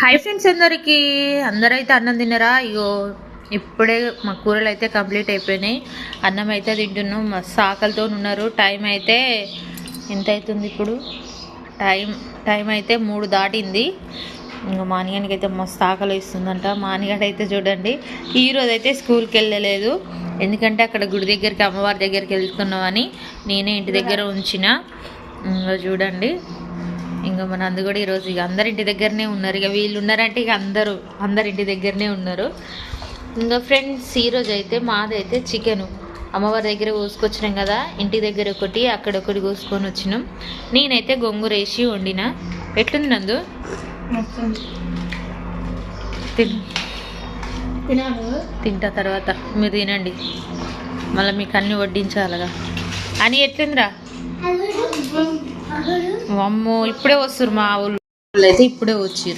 Hi friends, అందరైతే అన్నం తిన్నారా? ఇగో ఇప్పుడే మా కూరలు అయితే కంప్లీట్ అయిపోయినాయి. అన్నం అయితే తింటున్నాం. మస్తు ఆకలితో ఉన్నారు. టైం అయితే ఎంత అవుతుంది ఇప్పుడు? టైం అయితే 3 దాటింది. ఇంకా మానిగానికి అయితే మస్తు ఆకలి ఇస్తుందంట. మానిగాడు అయితే చూడండి, ఈరోజు అయితే స్కూల్కి వెళ్ళలేదు. ఎందుకంటే అక్కడ గుడి దగ్గరికి, అమ్మవారి దగ్గరికి వెళ్తున్నామని నేనే ఇంటి దగ్గర ఉంచిన. ఇంకా చూడండి, ఇంకా మన అందు కూడా ఈరోజు ఇక అందరి ఇంటి దగ్గరనే ఉన్నారు. ఇక వీళ్ళు ఉన్నారంటే ఇక అందరి ఇంటి దగ్గరనే ఉన్నారు. ఇంకా ఫ్రెండ్స్, ఈరోజు అయితే మాదైతే చికెను అమ్మవారి దగ్గర కోసుకొచ్చినాం కదా. ఇంటి దగ్గర ఒకటి, అక్కడ ఒకటి కోసుకొని వచ్చినాం. నేనైతే గొంగూర వేసి వండిన. ఎట్లుంది నందు? తింటా తర్వాత మీరు తినండి, మళ్ళీ మీకు అన్ని వడ్డించాలగా అని. ఎట్లుందిరా? అమ్మో, ఇప్పుడే వస్తారు మా ఊళ్ళు అయితే, ఇప్పుడే వచ్చిర్రు.